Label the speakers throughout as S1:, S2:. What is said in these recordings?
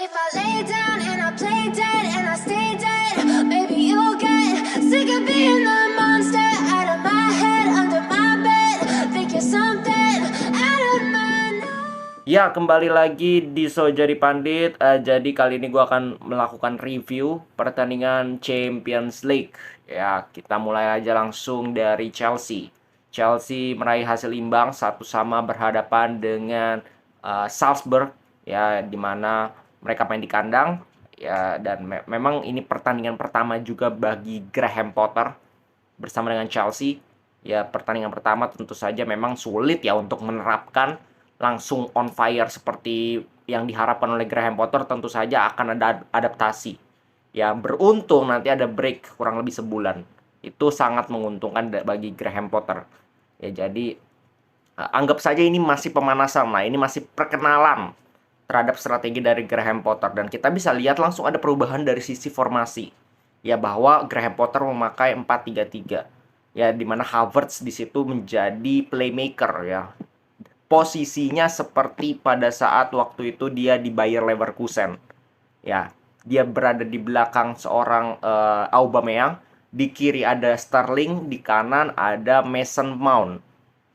S1: if I lay down and I play dead and I stay dead, maybe you'll get sick of being the monster out of my head, under my bed. Think you're something out of my nose.
S2: Ya, kembali lagi di So Jadi Pandit. Jadi kali ini gue akan melakukan review pertandingan Champions League. Ya, kita mulai aja langsung dari Chelsea. Chelsea meraih hasil imbang 1-1 berhadapan dengan Salzburg. Ya, dimana mereka main di kandang. Ya, dan memang ini pertandingan pertama juga bagi Graham Potter bersama dengan Chelsea. Ya, pertandingan pertama tentu saja memang sulit ya untuk menerapkan langsung on fire seperti yang diharapkan oleh Graham Potter. Tentu saja akan ada adaptasi. Ya, beruntung nanti ada break kurang lebih sebulan. Itu sangat menguntungkan bagi Graham Potter. Ya, jadi anggap saja ini masih pemanasan lah. Ini masih perkenalan terhadap strategi dari Graham Potter. Dan kita bisa lihat langsung ada perubahan dari sisi formasi. Ya, bahwa Graham Potter memakai 4-3-3. Ya, dimana Havertz di situ menjadi playmaker ya. Posisinya seperti pada saat waktu itu dia di Bayer Leverkusen. Ya, dia berada di belakang seorang Aubameyang, di kiri ada Sterling, di kanan ada Mason Mount.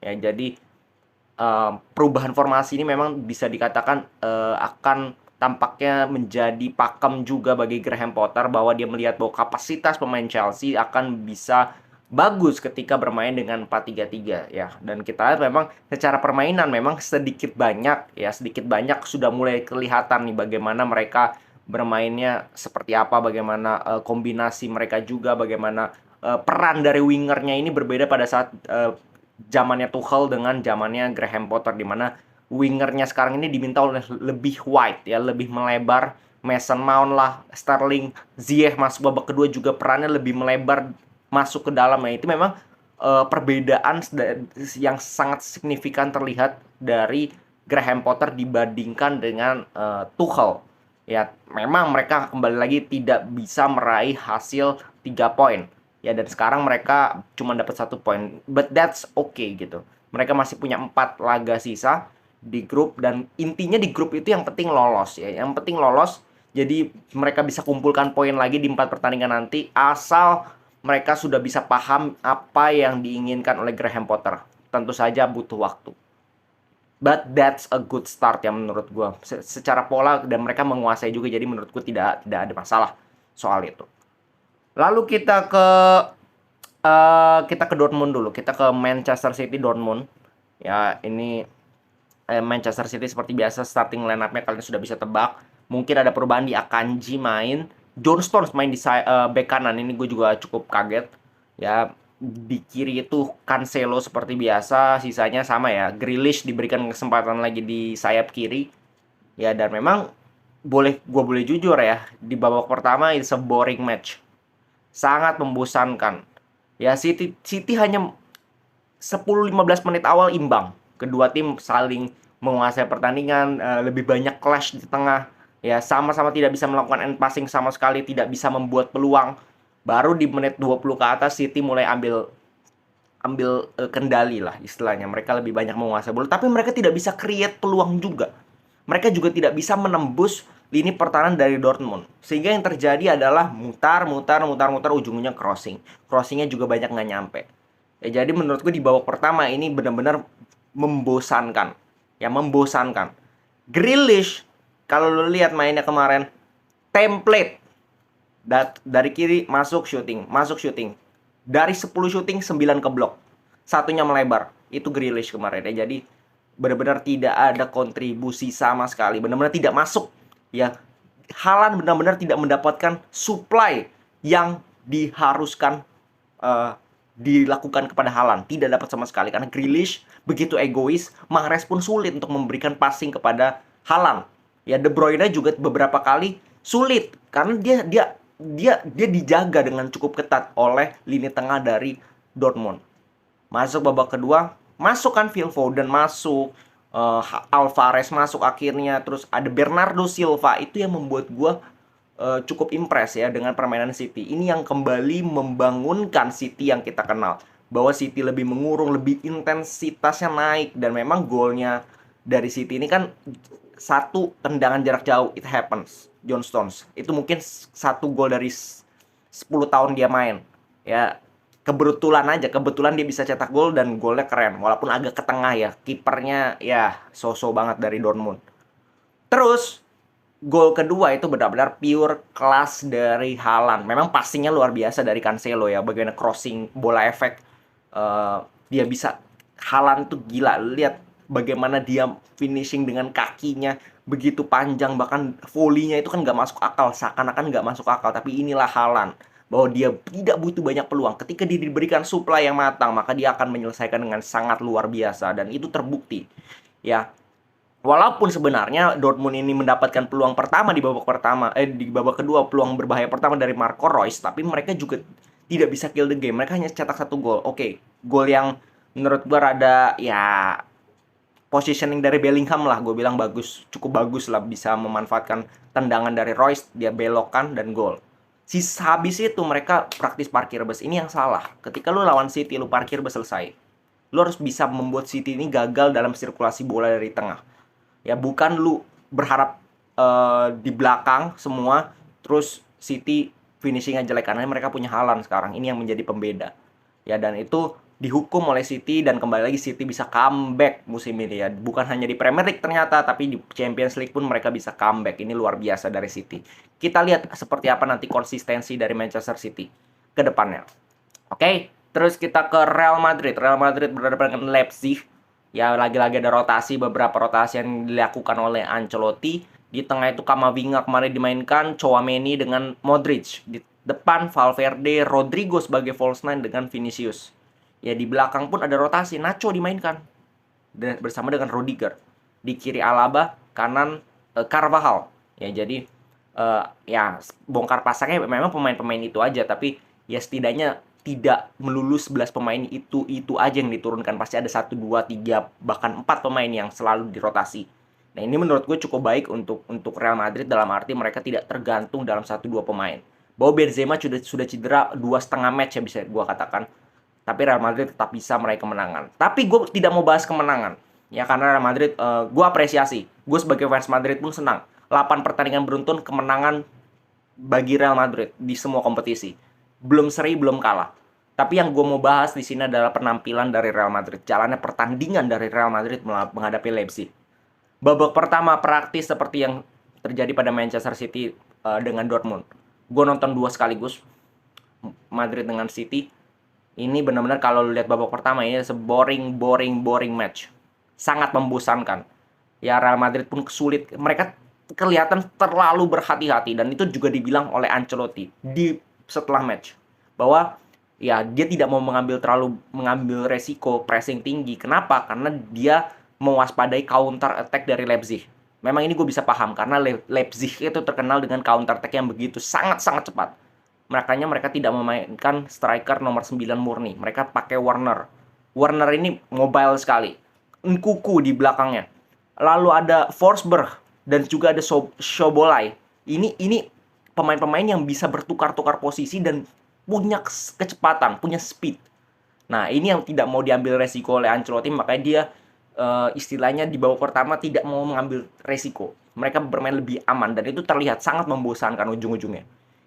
S2: Ya, jadi perubahan formasi ini memang bisa dikatakan akan tampaknya menjadi pakem juga bagi Graham Potter, bahwa dia melihat bahwa kapasitas pemain Chelsea akan bisa bagus ketika bermain dengan 4-3-3 ya. Dan kita lihat memang secara permainan memang sedikit banyak sudah mulai kelihatan nih bagaimana mereka bermainnya seperti apa, bagaimana kombinasi mereka juga, bagaimana peran dari wingernya ini berbeda pada saat zamannya Tuchel dengan zamannya Graham Potter, di mana wingernya sekarang ini diminta oleh lebih wide ya, lebih melebar. Mason Mount lah, Sterling, Ziyech masuk babak kedua juga perannya lebih melebar masuk ke dalam. Nah, itu memang perbedaan yang sangat signifikan terlihat dari Graham Potter dibandingkan dengan Tuchel. Ya, memang mereka kembali lagi tidak bisa meraih hasil 3 poin. Ya, dan sekarang mereka cuma dapat 1 poin. But that's okay gitu. Mereka masih punya 4 laga sisa di grup, dan intinya di grup itu yang penting lolos ya. Yang penting lolos. Jadi mereka bisa kumpulkan poin lagi di 4 pertandingan nanti, asal mereka sudah bisa paham apa yang diinginkan oleh Graham Potter. Tentu saja butuh waktu. But that's a good start ya menurut gue. Secara pola dan mereka menguasai juga, jadi menurut gue tidak ada masalah soal itu. Lalu kita ke Dortmund dulu. Kita ke Manchester City Dortmund. Ya, ini Manchester City seperti biasa starting line up-nya kalian sudah bisa tebak. Mungkin ada perubahan di Akanji main. John Stones main di back kanan. Ini gue juga cukup kaget. Ya, di kiri itu Cancelo seperti biasa. Sisanya sama ya. Grealish diberikan kesempatan lagi di sayap kiri. Ya, dan memang gue boleh jujur ya, di babak pertama it's a boring match. Sangat membosankan. Ya, City hanya 10-15 menit awal imbang. Kedua tim saling menguasai pertandingan, lebih banyak clash di tengah. Ya, sama-sama tidak bisa melakukan end passing sama sekali, tidak bisa membuat peluang. Baru di menit 20 ke atas City mulai ambil kendali lah istilahnya. Mereka lebih banyak menguasai bola, tapi mereka tidak bisa create peluang juga. Mereka juga tidak bisa menembus lini pertahanan dari Dortmund. Sehingga yang terjadi adalah mutar, ujung-ujungnya crossing. Crossingnya juga banyak nggak nyampe. Ya, jadi menurutku di babak pertama ini benar-benar membosankan. Ya, membosankan. Grealish, kalau lu lihat mainnya kemarin, template. Dari kiri masuk shooting. Dari 10 shooting 9 ke blok. Satunya melebar. Itu Grealish kemarin ya. Jadi benar-benar tidak ada kontribusi sama sekali. Benar-benar tidak masuk. Ya, Haaland benar-benar tidak mendapatkan supply yang diharuskan dilakukan kepada Haaland. Tidak dapat sama sekali karena Grealish begitu egois, Mahrez pun sulit untuk memberikan passing kepada Haaland. Ya, De Bruyne juga beberapa kali sulit karena dia dijaga dengan cukup ketat oleh lini tengah dari Dortmund. Masuk babak kedua, masuk kan Phil Foden masuk, Alvarez masuk akhirnya, terus ada Bernardo Silva. Itu yang membuat gue cukup impress ya dengan permainan City. Ini yang kembali membangunkan City yang kita kenal, bahwa City lebih mengurung, lebih intensitasnya naik. Dan memang golnya dari City ini kan satu tendangan jarak jauh, it happens. John Stones itu mungkin satu gol dari 10 tahun dia main. Ya, kebetulan dia bisa cetak gol dan golnya keren. Walaupun agak ke tengah ya, kipernya ya so-so banget dari Dortmund. Terus gol kedua itu benar-benar pure kelas dari Haaland. Memang passingnya luar biasa dari Cancelo ya. Bagaimana crossing bola efek, dia bisa. Haaland tuh gila. Lihat bagaimana dia finishing dengan kakinya begitu panjang. Bahkan volley-nya itu kan nggak masuk akal. Seakan-akan nggak masuk akal. Tapi inilah Haaland. Bahwa dia tidak butuh banyak peluang. Ketika dia diberikan supply yang matang, maka dia akan menyelesaikan dengan sangat luar biasa. Dan itu terbukti. Ya, walaupun sebenarnya Dortmund ini mendapatkan peluang pertama di babak kedua, peluang berbahaya pertama dari Marco Reus, tapi mereka juga tidak bisa kill the game. Mereka hanya cetak satu gol. Oke, gol yang menurut gua rada ya positioning dari Bellingham lah, gue bilang bagus, cukup bagus lah, bisa memanfaatkan tendangan dari Reus, dia belokkan dan gol. Habis itu mereka praktis parkir bus. Ini yang salah. Ketika lu lawan City, lu parkir bus selesai. Lu harus bisa membuat City ini gagal dalam sirkulasi bola dari tengah. Ya, bukan lu berharap di belakang semua terus City finishingnya jelek, karena mereka punya Haaland sekarang. Ini yang menjadi pembeda. Ya, dan itu dihukum oleh City, dan kembali lagi City bisa comeback musim ini ya. Bukan hanya di Premier League ternyata, tapi di Champions League pun mereka bisa comeback. Ini luar biasa dari City. Kita lihat seperti apa nanti konsistensi dari Manchester City ke depannya. Oke, terus kita ke Real Madrid. Real Madrid berhadapan dengan Leipzig. Ya, lagi-lagi ada beberapa rotasi yang dilakukan oleh Ancelotti. Di tengah itu Kamavinga kemarin dimainkan, Tchouaméni dengan Modric. Di depan Valverde, Rodrigo sebagai false nine dengan Vinicius. Ya, di belakang pun ada rotasi, Nacho dimainkan bersama dengan Rudiger. Di kiri Alaba, kanan Carvajal. Ya, jadi ya bongkar pasangnya memang pemain-pemain itu aja, tapi ya setidaknya tidak melulu 11 pemain itu aja yang diturunkan. Pasti ada 1, 2, 3, bahkan 4 pemain yang selalu dirotasi. Nah, ini menurut gue cukup baik untuk Real Madrid, dalam arti mereka tidak tergantung dalam 1-2 pemain. Bahwa Benzema sudah cedera 2,5 match ya bisa gue katakan. Tapi Real Madrid tetap bisa meraih kemenangan. Tapi gue tidak mau bahas kemenangan. Ya, karena Real Madrid gue apresiasi. Gue sebagai fans Madrid pun senang. 8 pertandingan beruntun kemenangan bagi Real Madrid di semua kompetisi. Belum seri, belum kalah. Tapi yang gue mau bahas di sini adalah penampilan dari Real Madrid. Jalannya pertandingan dari Real Madrid menghadapi Leipzig. Babak pertama praktis seperti yang terjadi pada Manchester City dengan Dortmund. Gue nonton 2 sekaligus. Madrid dengan City. Ini benar-benar kalau lu lihat babak pertama ini boring match. Sangat membosankan. Ya, Real Madrid pun sulit. Mereka kelihatan terlalu berhati-hati, dan itu juga dibilang oleh Ancelotti setelah match. Bahwa ya dia tidak mau mengambil resiko pressing tinggi. Kenapa? Karena dia mewaspadai counter attack dari Leipzig. Memang ini gue bisa paham karena Leipzig itu terkenal dengan counter attack yang begitu sangat-sangat cepat. Makanya mereka tidak memainkan striker nomor 9 murni. Mereka pakai Werner. Werner ini mobile sekali. Nkunku di belakangnya. Lalu ada Forsberg dan juga ada Szoboszlai. Ini pemain-pemain yang bisa bertukar-tukar posisi dan punya kecepatan, punya speed. Nah, ini yang tidak mau diambil resiko oleh Ancelotti, makanya dia istilahnya di babak pertama tidak mau mengambil resiko. Mereka bermain lebih aman dan itu terlihat sangat membosankan ujung-ujungnya.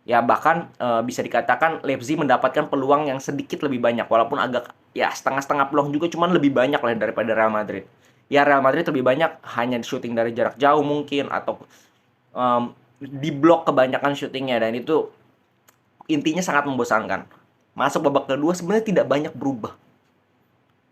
S2: Ya, bahkan bisa dikatakan Leipzig mendapatkan peluang yang sedikit lebih banyak, walaupun agak ya setengah-setengah peluang juga, cuman lebih banyak lah daripada Real Madrid. Ya, Real Madrid lebih banyak hanya shooting dari jarak jauh mungkin, atau di blok kebanyakan shootingnya, dan itu intinya sangat membosankan. Masuk babak kedua sebenarnya tidak banyak berubah.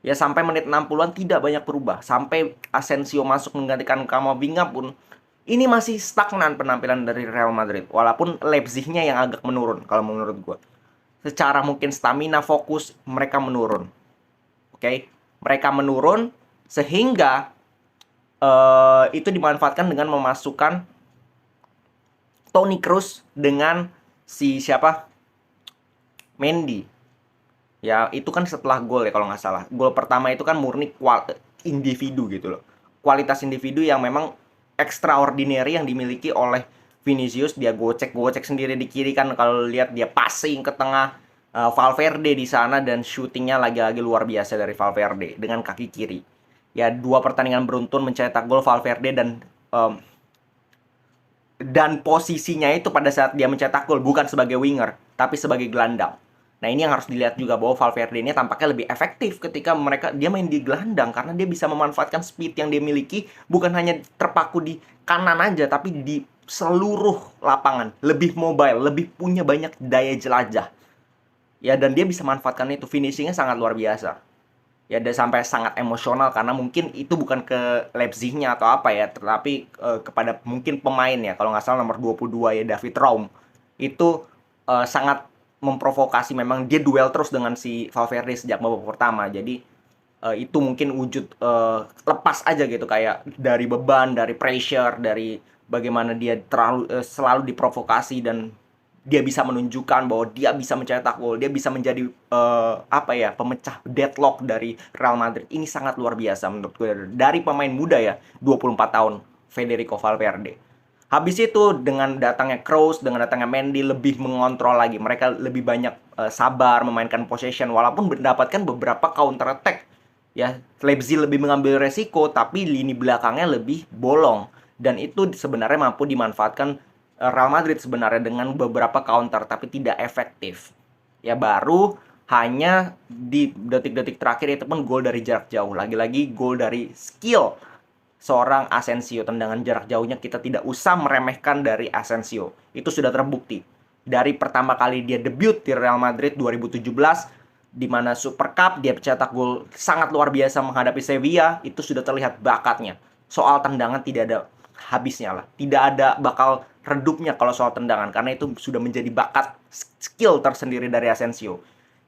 S2: Ya, sampai menit 60-an tidak banyak berubah. Sampai Asensio masuk menggantikan Kamavinga pun ini masih stagnan penampilan dari Real Madrid. Walaupun Leipzig-nya yang agak menurun kalau menurut gue. Secara mungkin stamina, fokus, mereka menurun. Oke? Mereka menurun sehingga itu dimanfaatkan dengan memasukkan Toni Kroos dengan siapa? Mendy. Ya, itu kan setelah gol ya kalau nggak salah. Gol pertama itu kan murni individu gitu loh. Kualitas individu yang memang extraordinary yang dimiliki oleh Vinicius. Dia gocek sendiri di kiri kan, kalau lihat dia passing ke tengah. Valverde di sana, dan shootingnya lagi-lagi luar biasa dari Valverde dengan kaki kiri. Ya, 2 pertandingan beruntun mencetak gol Valverde, dan dan posisinya itu pada saat dia mencetak gol bukan sebagai winger tapi sebagai gelandang. Nah, ini yang harus dilihat juga bahwa Valverde ini tampaknya lebih efektif ketika dia main di gelandang karena dia bisa memanfaatkan speed yang dia miliki, bukan hanya terpaku di kanan aja tapi di seluruh lapangan, lebih mobile, lebih punya banyak daya jelajah. Ya, dan dia bisa manfaatkan itu, finishingnya sangat luar biasa. Ya, dan sampai sangat emosional karena mungkin itu bukan ke Leipzig-nya atau apa ya, tetapi kepada mungkin pemain ya, kalau nggak salah nomor 22 ya, David Raum. Itu sangat memprovokasi, memang dia duel terus dengan si Valverde sejak babak pertama. Jadi itu mungkin wujud lepas aja gitu, kayak dari beban, dari pressure, dari bagaimana dia selalu diprovokasi dan dia bisa menunjukkan bahwa dia bisa mencetak gol, dia bisa menjadi pemecah deadlock dari Real Madrid. Ini sangat luar biasa menurut gue dari pemain muda ya, 24 tahun, Federico Valverde. Habis itu dengan datangnya Kroos, dengan datangnya Mendy lebih mengontrol lagi. Mereka lebih banyak sabar memainkan possession walaupun mendapatkan beberapa counter attack. Ya, Leipzig lebih mengambil resiko tapi lini belakangnya lebih bolong dan itu sebenarnya mampu dimanfaatkan Real Madrid sebenarnya dengan beberapa counter tapi tidak efektif. Ya, baru hanya di detik-detik terakhir itu pun gol dari jarak jauh. Lagi-lagi gol dari skill seorang Asensio. Tendangan jarak jauhnya kita tidak usah meremehkan dari Asensio. Itu sudah terbukti. Dari pertama kali dia debut di Real Madrid 2017, di mana Super Cup dia cetak gol sangat luar biasa menghadapi Sevilla, itu sudah terlihat bakatnya. Soal tendangan tidak ada habisnya lah. Tidak ada bakal redupnya kalau soal tendangan, karena itu sudah menjadi bakat skill tersendiri dari Asensio.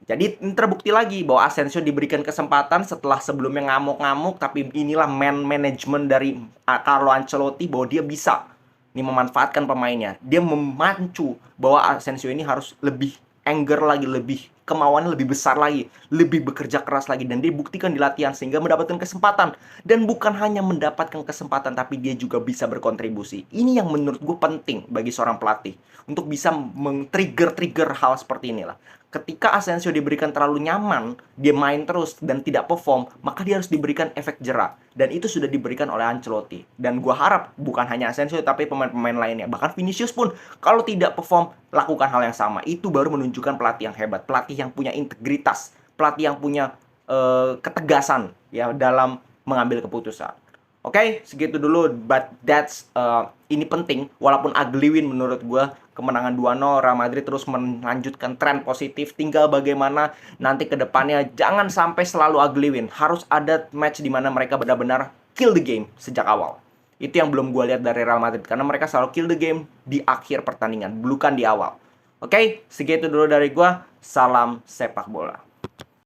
S2: Jadi terbukti lagi bahwa Asensio diberikan kesempatan setelah sebelumnya ngamuk-ngamuk, tapi inilah man management dari Carlo Ancelotti bahwa dia bisa nih memanfaatkan pemainnya. Dia memacu bahwa Asensio ini harus lebih anger lagi, lebih kemauannya lebih besar lagi, lebih bekerja keras lagi, dan dia buktikan di latihan sehingga mendapatkan kesempatan. Dan bukan hanya mendapatkan kesempatan, tapi dia juga bisa berkontribusi. Ini yang menurut gue penting bagi seorang pelatih untuk bisa men-trigger hal seperti inilah. Ketika Asensio diberikan terlalu nyaman, dia main terus dan tidak perform, maka dia harus diberikan efek jera. Dan itu sudah diberikan oleh Ancelotti. Dan gue harap bukan hanya Asensio, tapi pemain-pemain lainnya. Bahkan Vinicius pun, kalau tidak perform, lakukan hal yang sama. Itu baru menunjukkan pelatih yang hebat. Pelatih yang punya integritas. Pelatih yang punya ketegasan ya dalam mengambil keputusan. Oke, segitu dulu. But ini penting. Walaupun ugly win menurut gue, kemenangan 2-0, Real Madrid terus melanjutkan tren positif. Tinggal bagaimana nanti ke depannya, jangan sampai selalu ugly win. Harus ada match di mana mereka benar-benar kill the game sejak awal. Itu yang belum gue lihat dari Real Madrid, karena mereka selalu kill the game di akhir pertandingan, bukan di awal. Oke, segitu dulu dari gue. Salam sepak bola.